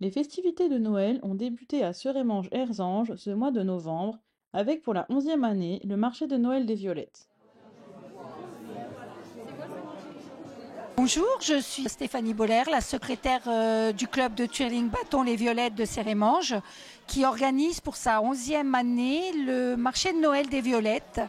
Les festivités de Noël ont débuté à Serémange-Erzange ce mois de novembre, avec pour la 11e année le marché de Noël des Violettes. Bonjour, je suis Stéphanie Boller, la secrétaire du club de twirling bâton Les Violettes de Serémange, qui organise pour sa 11e année le marché de Noël des Violettes,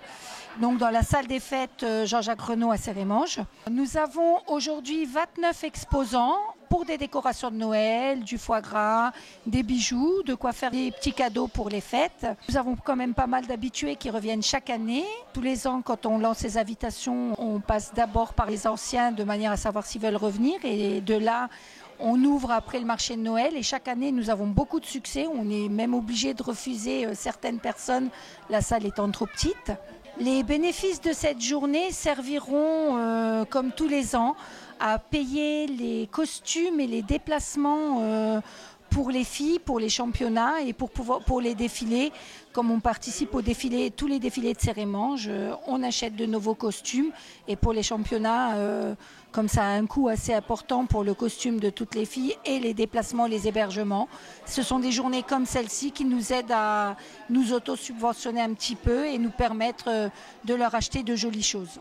donc dans la salle des fêtes Jean-Jacques Renaud à Serémange. Nous avons aujourd'hui 29 exposants pour des décorations de Noël, du foie gras, des bijoux, de quoi faire des petits cadeaux pour les fêtes. Nous avons quand même pas mal d'habitués qui reviennent chaque année. Tous les ans, quand on lance les invitations, on passe d'abord par les anciens de manière à savoir s'ils veulent revenir. Et de là, on ouvre après le marché de Noël. Et chaque année, nous avons beaucoup de succès. On est même obligé de refuser certaines personnes, la salle étant trop petite. Les bénéfices de cette journée serviront, comme tous les ans, à payer les costumes et les déplacements pour les filles, pour les championnats et pour les défilés. Comme on participe aux défilés, tous les défilés de Serémange, on achète de nouveaux costumes. Et pour les championnats, comme ça a un coût assez important pour le costume de toutes les filles et les déplacements, les hébergements. Ce sont des journées comme celle-ci qui nous aident à nous auto-subventionner un petit peu et nous permettre de leur acheter de jolies choses.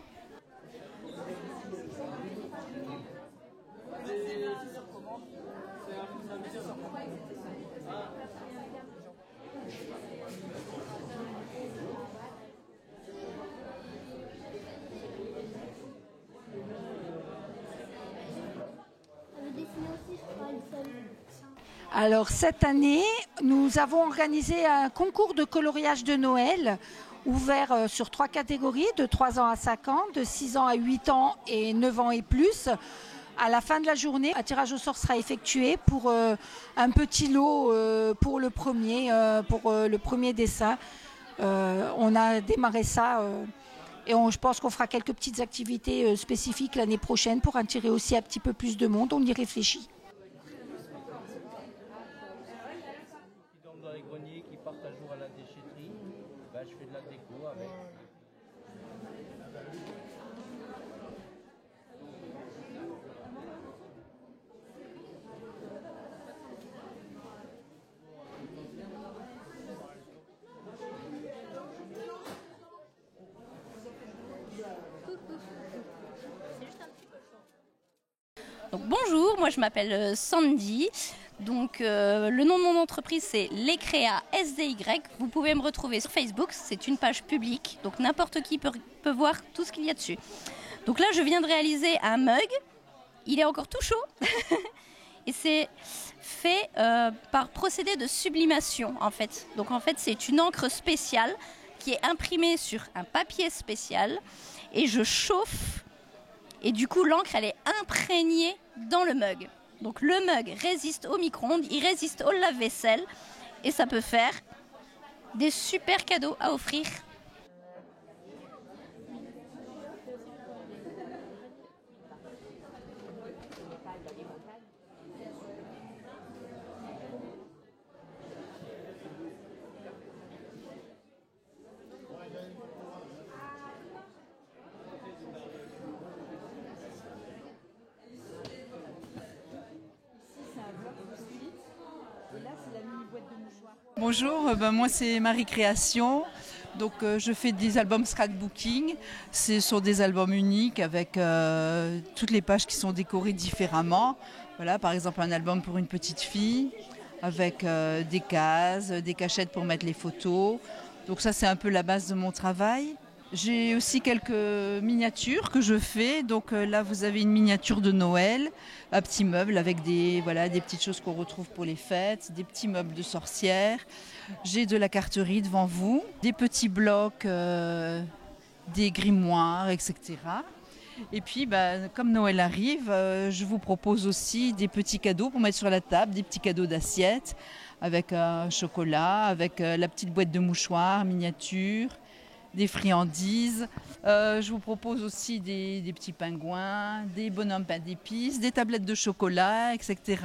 Alors cette année, nous avons organisé un concours de coloriage de Noël ouvert sur 3 catégories, de 3 ans à 5 ans, de 6 ans à 8 ans et 9 ans et plus. À la fin de la journée, un tirage au sort sera effectué pour un petit lot pour le premier dessin. On a démarré ça et je pense qu'on fera quelques petites activités spécifiques l'année prochaine pour attirer aussi un petit peu plus de monde. On y réfléchit. Dans les greniers qui partent un jour à la déchetterie, je fais de la déco avec. Donc, bonjour, moi je m'appelle Sandy. Donc le nom de mon entreprise c'est Lecrea SDY. Vous pouvez me retrouver sur Facebook, c'est une page publique, donc n'importe qui peut voir tout ce qu'il y a dessus. Donc là je viens de réaliser un mug, il est encore tout chaud et c'est fait par procédé de sublimation en fait. Donc en fait c'est une encre spéciale qui est imprimée sur un papier spécial et je chauffe et du coup l'encre elle est imprégnée dans le mug. Donc le mug résiste au micro-ondes, il résiste au lave-vaisselle et ça peut faire des super cadeaux à offrir. Bonjour, moi c'est Marie Création. Donc je fais des albums scrapbooking. Ce sont des albums uniques avec toutes les pages qui sont décorées différemment. Voilà, par exemple un album pour une petite fille avec des cases, des cachettes pour mettre les photos. Donc ça c'est un peu la base de mon travail. J'ai aussi quelques miniatures que je fais. Donc là, vous avez une miniature de Noël, un petit meuble avec des petites choses qu'on retrouve pour les fêtes, des petits meubles de sorcières. J'ai de la carterie devant vous, des petits blocs, des grimoires, etc. Et puis, comme Noël arrive, je vous propose aussi des petits cadeaux pour mettre sur la table, des petits cadeaux d'assiettes avec un chocolat, avec la petite boîte de mouchoirs miniature, des friandises. Je vous propose aussi des petits pingouins, des bonhommes pain d'épices, des tablettes de chocolat, etc.